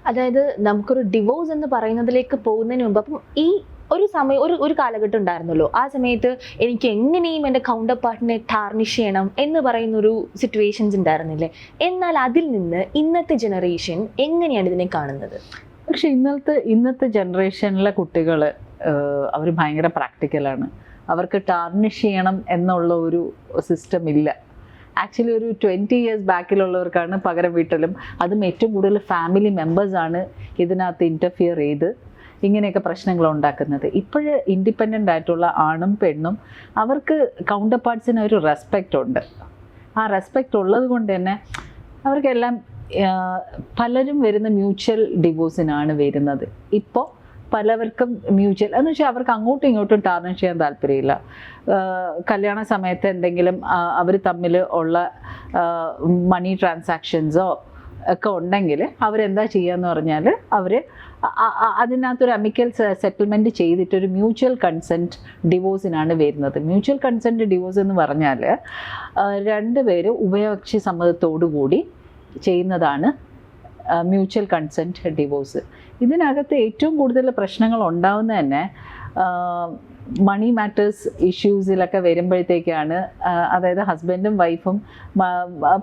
അതായത് നമുക്കൊരു ഡിവോഴ്സ് എന്ന് പറയുന്നതിലേക്ക് പോകുന്നതിന് മുമ്പ് അപ്പം ഈ ഒരു സമയം ഒരു കാലഘട്ടം ഉണ്ടായിരുന്നല്ലോ, ആ സമയത്ത് എനിക്ക് എങ്ങനെയും എൻ്റെ കൗണ്ടർ പാർട്ടിനെ ടാർണിഷ് ചെയ്യണം എന്ന് പറയുന്നൊരു സിറ്റുവേഷൻസ് ഉണ്ടായിരുന്നില്ലേ? എന്നാൽ അതിൽ നിന്ന് ഇന്നത്തെ ജനറേഷൻ എങ്ങനെയാണ് ഇതിനെ കാണുന്നത്? പക്ഷെ ഇന്നത്തെ ജനറേഷനിലെ കുട്ടികൾ അവർ ഭയങ്കര പ്രാക്ടിക്കലാണ്. അവർക്ക് ടാർണിഷ് ചെയ്യണം എന്നുള്ള ഒരു സിസ്റ്റം ഇല്ല. ആക്ച്വലി ഒരു 20 years ബാക്കിലുള്ളവർക്കാണ് പകരം വീട്ടലും, അതും ഏറ്റവും കൂടുതൽ ഫാമിലി മെമ്പേഴ്സാണ് ഇതിനകത്ത് ഇൻ്റർഫിയർ ചെയ്ത് ഇങ്ങനെയൊക്കെ പ്രശ്നങ്ങൾ ഉണ്ടാക്കുന്നത്. ഇപ്പോഴ് ഇൻഡിപെൻഡൻ്റ് ആയിട്ടുള്ള ആണും പെണ്ണും അവർക്ക് കൗണ്ടർ പാർട്സിന് ഒരു റെസ്പെക്റ്റ് ഉണ്ട്. ആ റെസ്പെക്റ്റ് ഉള്ളത് കൊണ്ട് തന്നെ അവർക്കെല്ലാം പലരും വരുന്ന മ്യൂച്വൽ ഡിവോഴ്സിനാണ് വരുന്നത്. ഇപ്പോൾ പലവർക്കും മ്യൂച്വൽ എന്ന് വെച്ചാൽ അവർക്ക് അങ്ങോട്ടും ഇങ്ങോട്ടും ടാർണിഷ് ചെയ്യാൻ താല്പര്യമില്ല. കല്യാണ സമയത്ത് എന്തെങ്കിലും അവർ തമ്മിൽ ഉള്ള മണി ട്രാൻസാക്ഷൻസോ ഒക്കെ ഉണ്ടെങ്കിൽ അവരെന്താ ചെയ്യുകയെന്ന് പറഞ്ഞാൽ അവർ അതിനകത്തൊരു അമിക്കൽ സെറ്റിൽമെൻറ്റ് ചെയ്തിട്ടൊരു മ്യൂച്വൽ കൺസെൻറ്റ് ഡിവോഴ്സിനാണ് വരുന്നത്. മ്യൂച്വൽ കൺസെൻറ്റ് ഡിവോഴ്സ് എന്ന് പറഞ്ഞാൽ രണ്ടുപേര് ഉഭയകക്ഷി സമ്മതത്തോടു കൂടി ചെയ്യുന്നതാണ് മ്യൂച്വൽ കൺസെൻറ്റ് ഡിവോഴ്സ്. ഇതിനകത്ത് ഏറ്റവും കൂടുതൽ പ്രശ്നങ്ങൾ ഉണ്ടാവുന്നത് തന്നെ മണി മാറ്റേഴ്സ് ഇഷ്യൂസിലൊക്കെ വരുമ്പോഴത്തേക്കാണ്. അതായത് ഹസ്ബൻഡും വൈഫും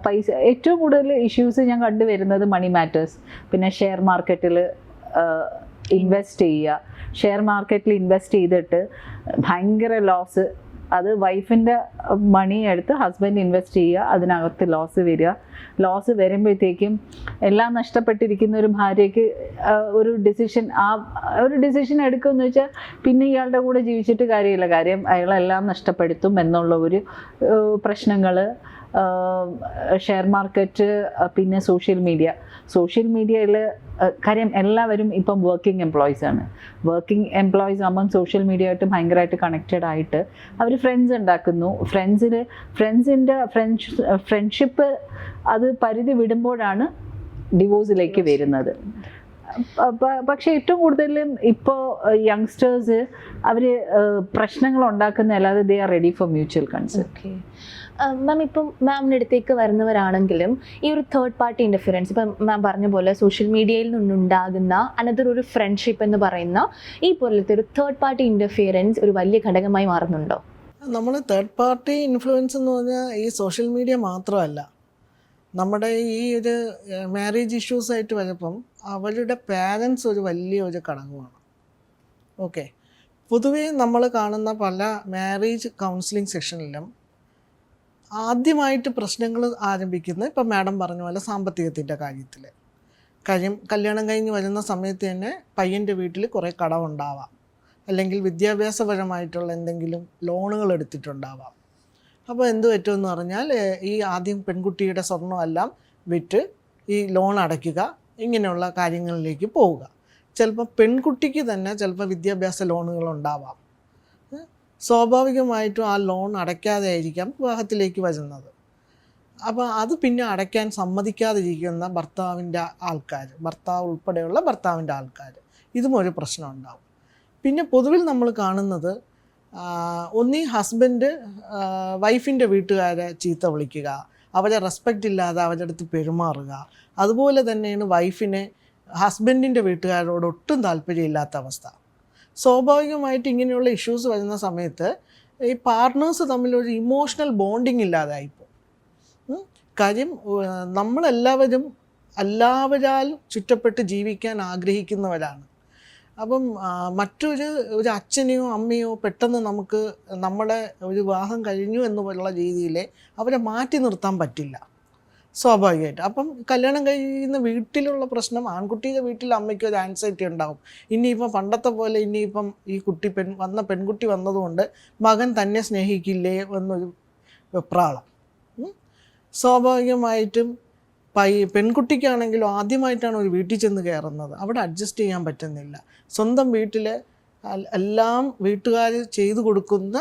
പൈസ ഏറ്റവും കൂടുതൽ ഇഷ്യൂസ് ഞാൻ കണ്ടുവരുന്നത് മണി മാറ്റേഴ്സ്. പിന്നെ ഷെയർ മാർക്കറ്റിൽ ഇൻവെസ്റ്റ് ചെയ്യുക, ഷെയർ മാർക്കറ്റിൽ ഇൻവെസ്റ്റ് ചെയ്തിട്ട് ഭയങ്കര ലോസ്, അത് വൈഫിൻ്റെ മണി എടുത്ത് ഹസ്ബൻഡ് ഇൻവെസ്റ്റ് ചെയ്യുക, അതിനകത്ത് ലോസ് വരിക. ലോസ് വരുമ്പോഴത്തേക്കും എല്ലാം നഷ്ടപ്പെട്ടിരിക്കുന്ന ഒരു ഭാര്യയ്ക്ക് ഒരു ഡിസിഷൻ എടുക്കുമെന്ന് വെച്ചാൽ പിന്നെ ഇയാളുടെ കൂടെ ജീവിച്ചിട്ട് കാര്യമില്ല. കാര്യം അയാളെല്ലാം നഷ്ടപ്പെടുത്തും എന്നുള്ള ഒരു പ്രശ്നങ്ങൾ. ഷെയർ മാർക്കറ്റ്, പിന്നെ സോഷ്യൽ മീഡിയയിൽ കാര്യം എല്ലാവരും ഇപ്പം വർക്കിംഗ് എംപ്ലോയീസ് ആണ്. വർക്കിംഗ് എംപ്ലോയീസ് ആകുമ്പം സോഷ്യൽ മീഡിയ ആയിട്ട് ഭയങ്കരമായിട്ട് കണക്റ്റഡ് ആയിട്ട് അവർ ഫ്രണ്ട്സ് ഉണ്ടാക്കുന്നു. ഫ്രണ്ട്സിൻ്റെ ഫ്രണ്ട്ഷിപ്പ് അത് പരിധി വിടുമ്പോഴാണ് ഡിവോഴ്സിലേക്ക് വരുന്നത്. പക്ഷേ ഏറ്റവും കൂടുതലും ഇപ്പോൾ യങ്സ്റ്റേഴ്സ് അവർ പ്രശ്നങ്ങൾ ഉണ്ടാക്കുന്ന അല്ലാതെ they are ready for mutual consent. Ma'am ഇപ്പം മാമിൻ്റെ അടുത്തേക്ക് വരുന്നവരാണെങ്കിലും ഈ ഒരു തേർഡ് പാർട്ടി ഇൻ്റർഫിയറൻസ്, ഇപ്പം മാം പറഞ്ഞ പോലെ സോഷ്യൽ മീഡിയയിൽ നിന്നുണ്ടാകുന്ന അനദർ ഒരു ഫ്രണ്ട്ഷിപ്പ് എന്ന് പറയുന്ന ഈ പോലത്തെ ഒരു തേർഡ് പാർട്ടി ഇൻ്റർഫിയറൻസ് ഒരു വലിയ ഘടകമായി മാറുന്നുണ്ടോ? നമ്മൾ തേർഡ് പാർട്ടി ഇൻഫ്ലുവൻസ് എന്ന് പറഞ്ഞാൽ ഈ സോഷ്യൽ മീഡിയ മാത്രമല്ല, നമ്മുടെ ഈ ഒരു മാരേജ് ഇഷ്യൂസായിട്ട് വരുമ്പം അവരുടെ പാരൻസ് ഒരു വലിയൊരു ഘടകമാണ്. ഓക്കെ, പൊതുവേ നമ്മൾ കാണുന്ന പല മാരേജ് കൗൺസിലിംഗ് സെഷനിലും ആദ്യമായിട്ട് പ്രശ്നങ്ങൾ ആരംഭിക്കുന്നത് ഇപ്പം മാഡം പറഞ്ഞ പോലെ സാമ്പത്തികത്തിൻ്റെ കാര്യത്തിൽ. കല്യാണം കഴിഞ്ഞ് വരുന്ന സമയത്ത് തന്നെ പയ്യൻ്റെ വീട്ടിൽ കുറേ കടമുണ്ടാവാം, അല്ലെങ്കിൽ വിദ്യാഭ്യാസപരമായിട്ടുള്ള എന്തെങ്കിലും ലോണുകൾ എടുത്തിട്ടുണ്ടാവാം. അപ്പോൾ എന്ത് പറ്റുമെന്ന് പറഞ്ഞാൽ ഈ ആദ്യം പെൺകുട്ടിയുടെ സ്വർണ്ണമെല്ലാം വിറ്റ് ഈ ലോൺ അടയ്ക്കുക, ഇങ്ങനെയുള്ള കാര്യങ്ങളിലേക്ക് പോവുക. ചിലപ്പോൾ പെൺകുട്ടിക്ക് തന്നെ ചിലപ്പോൾ വിദ്യാഭ്യാസ ലോണുകളുണ്ടാവാം. സ്വാഭാവികമായിട്ടും ആ ലോൺ അടയ്ക്കാതെ ആയിരിക്കാം വിവാഹത്തിലേക്ക് വരുന്നത്. അപ്പോൾ അത് പിന്നെ അടയ്ക്കാൻ സമ്മതിക്കാതിരിക്കുന്ന ഭർത്താവ് ഉൾപ്പെടെയുള്ള ഭർത്താവിൻ്റെ ആൾക്കാർ, ഇതും ഒരു പ്രശ്നം ഉണ്ടാവും. പിന്നെ പൊതുവിൽ നമ്മൾ കാണുന്നത് ഒന്നീ ഹസ്ബൻഡ് വൈഫിൻ്റെ വീട്ടുകാരെ ചീത്ത വിളിക്കുക, അവരെ റെസ്പെക്റ്റ് ഇല്ലാതെ അവരുടെ അടുത്ത് പെരുമാറുക. അതുപോലെ തന്നെയാണ് വൈഫിനെ ഹസ്ബൻഡിൻ്റെ വീട്ടുകാരോട് ഒട്ടും താല്പര്യമില്ലാത്ത അവസ്ഥ. സ്വാഭാവികമായിട്ട് ഇങ്ങനെയുള്ള ഇഷ്യൂസ് വരുന്ന സമയത്ത് ഈ പാർട്ട്നേഴ്സ് തമ്മിലൊരു ഇമോഷണൽ ബോണ്ടിങ് ഇല്ലാതായിപ്പോൾ. കാര്യം എല്ലാവരാൽ ചുറ്റപ്പെട്ട് ജീവിക്കാൻ ആഗ്രഹിക്കുന്നവരാണ്. അപ്പം ഒരു അച്ഛനെയോ അമ്മയോ പെട്ടെന്ന് നമ്മളെ ഒരു വിവാഹം കഴിഞ്ഞു എന്നുള്ള രീതിയിൽ അവരെ മാറ്റി നിർത്താൻ പറ്റില്ല സ്വാഭാവികമായിട്ട്. അപ്പം കല്യാണം കഴിയുന്ന വീട്ടിലുള്ള പ്രശ്നം, ആൺകുട്ടിയുടെ വീട്ടിൽ അമ്മയ്ക്ക് ഒരു ആൻസൈറ്റി ഉണ്ടാകും. ഇനിയിപ്പം പണ്ടത്തെ പോലെ ഇനിയിപ്പം ഈ പെൺകുട്ടി വന്നതുകൊണ്ട് മകൻ തന്നെ സ്നേഹിക്കില്ലേ എന്നൊരു വെപ്രാളം. സ്വാഭാവികമായിട്ടും പെൺകുട്ടിക്കാണെങ്കിലും ആദ്യമായിട്ടാണ് ഒരു വീട്ടിൽ ചെന്ന് കയറുന്നത്, അവിടെ അഡ്ജസ്റ്റ് ചെയ്യാൻ പറ്റുന്നില്ല. സ്വന്തം വീട്ടിൽ എല്ലാം വീട്ടുകാർ ചെയ്തു കൊടുക്കുന്ന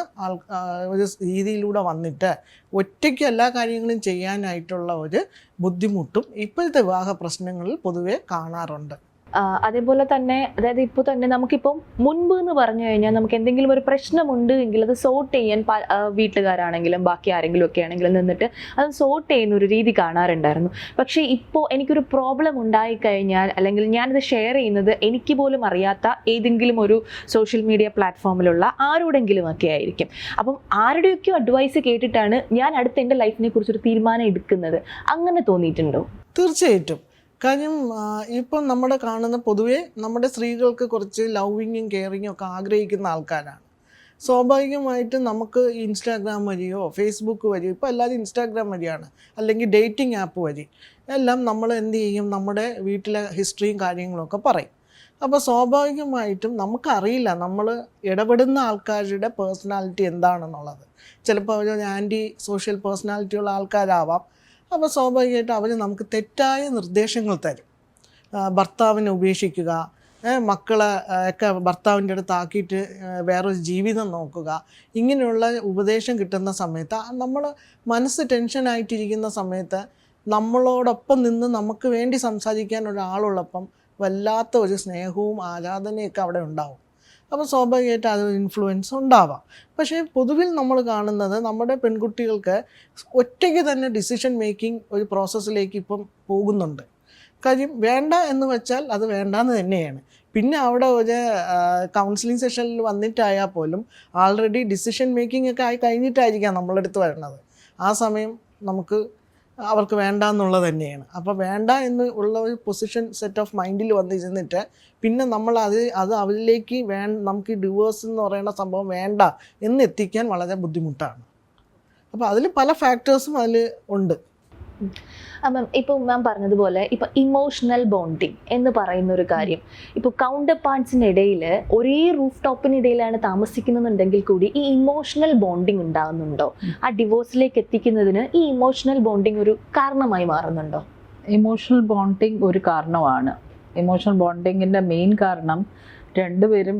ഒരു രീതിയിലൂടെ വന്നിട്ട് ഒറ്റയ്ക്ക് എല്ലാ കാര്യങ്ങളും ചെയ്യാനായിട്ടുള്ള ഒരു ബുദ്ധിമുട്ടും ഇപ്പോഴത്തെ വിവാഹ പ്രശ്നങ്ങളിൽ പൊതുവെ കാണാറുണ്ട്. അതേപോലെ തന്നെ അതായത് ഇപ്പോൾ തന്നെ നമുക്കിപ്പം മുൻപ് എന്ന് പറഞ്ഞു കഴിഞ്ഞാൽ നമുക്ക് എന്തെങ്കിലും ഒരു പ്രശ്നമുണ്ട് എങ്കിൽ അത് സോർട്ട് ചെയ്യാൻ വീട്ടുകാരാണെങ്കിലും ബാക്കി ആരെങ്കിലും ഒക്കെ ആണെങ്കിലും നിന്നിട്ട് അത് സോർട്ട് ചെയ്യുന്ന ഒരു രീതി കാണാറുണ്ടായിരുന്നു. പക്ഷേ ഇപ്പോൾ എനിക്കൊരു പ്രോബ്ലം ഉണ്ടായിക്കഴിഞ്ഞാൽ അല്ലെങ്കിൽ ഞാനത് ഷെയർ ചെയ്യുന്നത് എനിക്ക് പോലും അറിയാത്ത ഏതെങ്കിലും ഒരു സോഷ്യൽ മീഡിയ പ്ലാറ്റ്ഫോമിലുള്ള ആരോടെങ്കിലും ഒക്കെ ആയിരിക്കും. അപ്പം ആരുടെയൊക്കെയോ അഡ്വൈസ് കേട്ടിട്ടാണ് ഞാൻ അടുത്ത എൻ്റെ ലൈഫിനെ കുറിച്ചൊരു തീരുമാനം എടുക്കുന്നത്. അങ്ങനെ തോന്നിയിട്ടുണ്ടോ? തീർച്ചയായിട്ടും. കാര്യം ഇപ്പം നമ്മുടെ കാണുന്ന പൊതുവേ നമ്മുടെ സ്ത്രീകൾക്ക് കുറച്ച് ലവിങ്ങും കെയറിങ്ങും ഒക്കെ ആഗ്രഹിക്കുന്ന ആൾക്കാരാണ്. സ്വാഭാവികമായിട്ടും നമുക്ക് ഇൻസ്റ്റാഗ്രാം വഴിയോ ഫേസ്ബുക്ക് വഴിയോ, ഇപ്പോൾ എല്ലാവരും ഇൻസ്റ്റാഗ്രാം വഴിയാണ്, അല്ലെങ്കിൽ ഡേറ്റിംഗ് ആപ്പ് വഴി എല്ലാം നമ്മൾ എന്ത് ചെയ്യും, നമ്മുടെ വീട്ടിലെ ഹിസ്റ്ററിയും കാര്യങ്ങളൊക്കെ പറയും. അപ്പോൾ സ്വാഭാവികമായിട്ടും നമുക്കറിയില്ല നമ്മൾ ഇടപെടുന്ന ആൾക്കാരുടെ പേഴ്സണാലിറ്റി എന്താണെന്നുള്ളത്. ചിലപ്പോൾ അവർ ആൻറ്റി സോഷ്യൽ പേഴ്സണാലിറ്റിയുള്ള ആൾക്കാരാവാം. അപ്പോൾ സ്വാഭാവികമായിട്ടും അവർ നമുക്ക് തെറ്റായ നിർദ്ദേശങ്ങൾ തരും. ഭർത്താവിനെ ഉപേക്ഷിക്കുക, മക്കളെ ഒക്കെ ഭർത്താവിൻ്റെ അടുത്ത് ആക്കിയിട്ട് വേറൊരു ജീവിതം നോക്കുക, ഇങ്ങനെയുള്ള ഉപദേശം കിട്ടുന്ന സമയത്ത് നമ്മൾ മനസ്സ് ടെൻഷനായിട്ടിരിക്കുന്ന സമയത്ത് നമ്മളോടൊപ്പം നിന്ന് നമുക്ക് വേണ്ടി സംസാരിക്കാൻ ഒരാളുള്ളപ്പം വല്ലാത്ത ഒരു സ്നേഹവും ആരാധനയൊക്കെ അവിടെ ഉണ്ടാവും. അപ്പോൾ സ്വാഭാവികമായിട്ട് അതൊരു ഇൻഫ്ലുവൻസ് ഉണ്ടാവാം. പക്ഷേ പൊതുവിൽ നമ്മൾ കാണുന്നത് നമ്മുടെ പെൺകുട്ടികൾക്ക് ഒറ്റയ്ക്ക് തന്നെ ഡിസിഷൻ മേക്കിംഗ് ഒരു പ്രോസസ്സിലേക്ക് ഇപ്പം പോകുന്നുണ്ട്. കാര്യം വേണ്ട എന്ന് വെച്ചാൽ അത് വേണ്ടാന്ന് തന്നെയാണ്. പിന്നെ അവിടെ ഒരു കൗൺസിലിംഗ് സെഷനിൽ വന്നിട്ടായാൽ പോലും ആൾറെഡി ഡിസിഷൻ മേക്കിംഗ് ഒക്കെ ആയി കഴിഞ്ഞിട്ടായിരിക്കാം നമ്മളെടുത്ത് വരുന്നത്. ആ സമയം നമുക്ക് അവർക്ക് വേണ്ട എന്നുള്ളത് തന്നെയാണ്. അപ്പോൾ വേണ്ട എന്ന് ഉള്ള ഒരു പൊസിഷൻ സെറ്റ് ഓഫ് മൈൻഡിൽ വന്നിരുന്നിട്ട് പിന്നെ നമ്മൾ അത് അവരിലേക്ക് നമുക്ക് ഈ ഡിവോഴ്സ് എന്ന് പറയുന്ന സംഭവം വേണ്ട എന്ന് എത്തിക്കാൻ വളരെ ബുദ്ധിമുട്ടാണ്. അപ്പോൾ അതിൽ പല ഫാക്ടേഴ്സും അതിൽ ഉണ്ട്. അപ്പം ഇപ്പോൾ മാം പറഞ്ഞതുപോലെ ഇപ്പോൾ ഇമോഷണൽ ബോണ്ടിങ് എന്ന് പറയുന്ന ഒരു കാര്യം, ഇപ്പോൾ കൗണ്ടർ പാർട്സിന് ഇടയിൽ ഒരേ റൂഫ് ടോപ്പിനിടയിലാണ് താമസിക്കുന്നുണ്ടെങ്കിൽ കൂടി ഈ ഇമോഷണൽ ബോണ്ടിങ് ഉണ്ടാകുന്നുണ്ടോ? ആ ഡിവോഴ്സിലേക്ക് എത്തിക്കുന്നതിന് ഈ ഇമോഷണൽ ബോണ്ടിങ് ഒരു കാരണമായി മാറുന്നുണ്ടോ? ഇമോഷണൽ ബോണ്ടിങ് ഒരു കാരണമാണ്. ഇമോഷണൽ ബോണ്ടിങ്ങിൻ്റെ മെയിൻ കാരണം രണ്ടുപേരും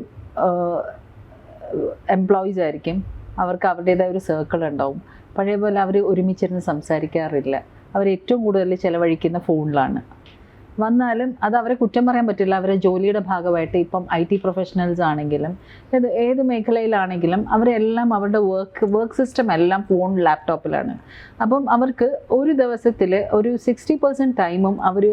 എംപ്ലോയീസ് ആയിരിക്കും. അവർക്ക് അവരുടേതായ ഒരു സർക്കിൾ ഉണ്ടാവും. പഴയ പോലെ അവർ ഒരുമിച്ചിരുന്ന് സംസാരിക്കാറില്ല. അവർ ഏറ്റവും കൂടുതൽ ചിലവഴിക്കുന്ന ഫോണിലാണ്. വന്നാലും അത് അവരെ കുറ്റം പറയാൻ പറ്റില്ല. അവരെ ജോലിയുടെ ഭാഗമായിട്ട് ഇപ്പം IT പ്രൊഫഷണൽസ് ആണെങ്കിലും ഏത് മേഖലയിലാണെങ്കിലും അവരെല്ലാം അവരുടെ വർക്ക് സിസ്റ്റം എല്ലാം ഫോൺ ലാപ്ടോപ്പിലാണ്. അപ്പം അവർക്ക് ഒരു ദിവസത്തിൽ ഒരു 60% ടൈമും അവർ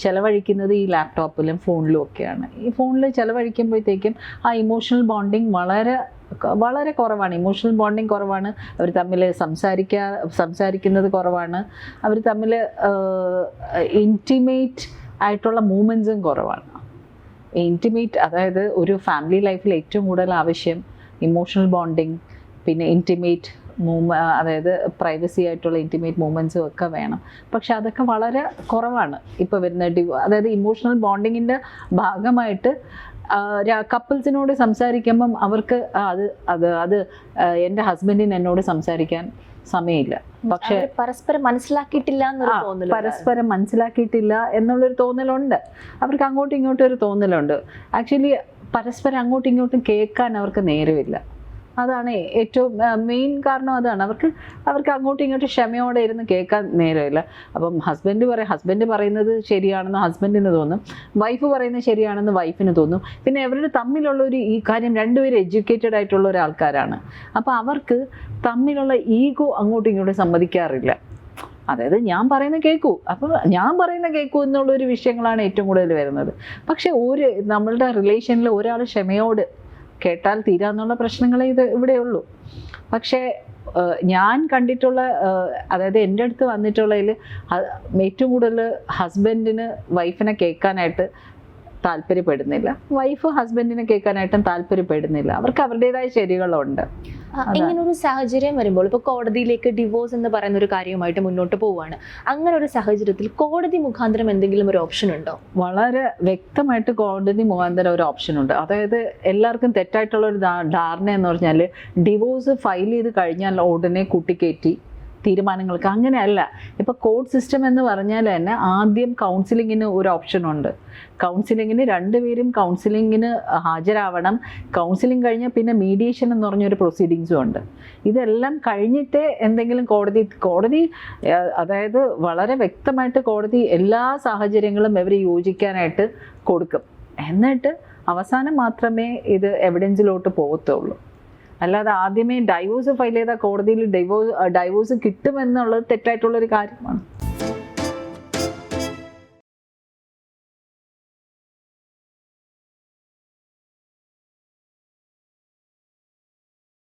ചിലവഴിക്കുന്നത് ഈ ലാപ്ടോപ്പിലും ഫോണിലും ഒക്കെയാണ്. ഈ ഫോണിൽ ചിലവഴിക്കുമ്പോഴത്തേക്കും ആ ഇമോഷണൽ ബോണ്ടിങ് വളരെ കുറവാണ്. ഇമോഷണൽ ബോണ്ടിങ് കുറവാണ്. അവർ തമ്മിൽ സംസാരിക്കുന്നത് കുറവാണ്. അവർ തമ്മിൽ ഇൻറ്റിമേറ്റ് ആയിട്ടുള്ള മൂമെൻറ്റ്സും കുറവാണ്. ഇൻറ്റിമേറ്റ്, അതായത് ഒരു ഫാമിലി ലൈഫിൽ ഏറ്റവും കൂടുതൽ ആവശ്യം ഇമോഷണൽ ബോണ്ടിങ്, പിന്നെ ഇൻറ്റിമേറ്റ് അതായത് പ്രൈവസി ആയിട്ടുള്ള ഇൻറ്റിമേറ്റ് മൂമെൻറ്റ്സും ഒക്കെ വേണം. പക്ഷെ അതൊക്കെ വളരെ കുറവാണ് ഇപ്പോൾ വരുന്ന അതായത് ഇമോഷണൽ ബോണ്ടിങ്ങിൻ്റെ ഭാഗമായിട്ട് കപ്പിൾസിനോട് സംസാരിക്കുമ്പം അവർക്ക് അത് എൻ്റെ ഹസ്ബൻഡിന് എന്നോട് സംസാരിക്കാൻ സമയമില്ല. പക്ഷെ പരസ്പരം മനസ്സിലാക്കിയിട്ടില്ല പരസ്പരം മനസ്സിലാക്കിയിട്ടില്ല എന്നുള്ളൊരു തോന്നലുണ്ട്. അവർക്ക് അങ്ങോട്ടും ഇങ്ങോട്ടും ഒരു തോന്നലുണ്ട്. ആക്ച്വലി പരസ്പരം അങ്ങോട്ടും ഇങ്ങോട്ടും കേൾക്കാൻ അവർക്ക് നേരമില്ല. അതാണ് ഏറ്റവും മെയിൻ കാരണം. അതാണ് അവർക്ക് അങ്ങോട്ടും ഇങ്ങോട്ടും ക്ഷമയോടെ ഇരുന്ന് കേൾക്കാൻ നേരമില്ല. അപ്പം ഹസ്ബൻഡ് പറയുന്നത് ശരിയാണെന്ന് ഹസ്ബൻഡിന് തോന്നും, വൈഫ് പറയുന്നത് ശരിയാണെന്ന് വൈഫിന് തോന്നും. പിന്നെ അവരുടെ തമ്മിലുള്ള ഈ കാര്യം രണ്ടുപേരും എഡ്യൂക്കേറ്റഡ് ആയിട്ടുള്ള ഒരാൾക്കാരാണ്. അപ്പോൾ അവർക്ക് തമ്മിലുള്ള ഈഗോ അങ്ങോട്ടും ഇങ്ങോട്ടും സമ്മതിക്കാറില്ല. അതായത് ഞാൻ പറയുന്ന കേൾക്കൂ എന്നുള്ളൊരു വിഷയങ്ങളാണ് ഏറ്റവും കൂടുതൽ വരുന്നത്. പക്ഷെ നമ്മളുടെ റിലേഷനിൽ ഒരാൾ ക്ഷമയോട് കേട്ടാൽ തീരാന്നുള്ള പ്രശ്നങ്ങളെ ഇവിടെയുള്ളൂ. പക്ഷേ ഞാൻ കണ്ടിട്ടുള്ള അതായത് എൻ്റെ അടുത്ത് വന്നിട്ടുള്ളതിൽ ഏറ്റവും കൂടുതൽ ഹസ്ബൻഡിന് വൈഫിനെ കേൾക്കാനായിട്ട് താല്പര്യപ്പെടുന്നില്ല, വൈഫ് ഹസ്ബൻഡിനെ കേൾക്കാനായിട്ടും താല്പര്യപ്പെടുന്നില്ല. അവർക്ക് അവരുടേതായ ശരികളുണ്ട്. ഇങ്ങനൊരു സാഹചര്യം വരുമ്പോൾ ഇപ്പോൾ കോടതിയിലേക്ക് ഡിവോഴ്സ് എന്ന് പറയുന്ന ഒരു കാര്യമായിട്ട് മുന്നോട്ട് പോവുകയാണ്. അങ്ങനെ ഒരു സാഹചര്യത്തിൽ കോടതി മുഖാന്തരം എന്തെങ്കിലും ഒരു ഓപ്ഷൻ ഉണ്ടോ? വളരെ വ്യക്തമായിട്ട് കോടതി മുഖാന്തരം ഒരു ഓപ്ഷൻ ഉണ്ട്. അതായത് എല്ലാവർക്കും തെറ്റായിട്ടുള്ള ഒരു ധാരണ എന്ന് പറഞ്ഞാൽ ഡിവോഴ്സ് ഫയൽ ചെയ്ത് കഴിഞ്ഞാൽ ഉടനെ കൂട്ടിക്കയറ്റി തീരുമാനങ്ങൾക്ക്. അങ്ങനെയല്ല. ഇപ്പോൾ കോർട്ട് സിസ്റ്റം എന്ന് പറഞ്ഞാൽ തന്നെ ആദ്യം കൗൺസിലിങ്ങിന് ഒരു ഓപ്ഷൻ ഉണ്ട്. കൗൺസിലിങ്ങിന് രണ്ടുപേരും കൗൺസിലിങ്ങിന് ഹാജരാവണം. കൗൺസിലിംഗ് കഴിഞ്ഞാൽ പിന്നെ മീഡിയേഷൻ എന്ന് പറഞ്ഞൊരു പ്രൊസീഡിങ്സും ഉണ്ട്. ഇതെല്ലാം കഴിഞ്ഞിട്ടേ എന്തെങ്കിലും കോടതി അതായത് വളരെ വ്യക്തമായിട്ട് കോടതി എല്ലാ സാഹചര്യങ്ങളും ഇവർ യോജിക്കാനായിട്ട് കൊടുക്കും. എന്നിട്ട് അവസാനം മാത്രമേ ഇത് എവിഡൻസിലോട്ട് പോകത്തുള്ളൂ. അല്ലാതെ ആദ്യമേ ഡൈവോഴ്സ് ഫയൽ ചെയ്താൽ കോടതിയിൽ ഡൈവോഴ്സ് കിട്ടുമെന്നുള്ളത് തെറ്റായിട്ടുള്ളൊരു കാര്യമാണ്.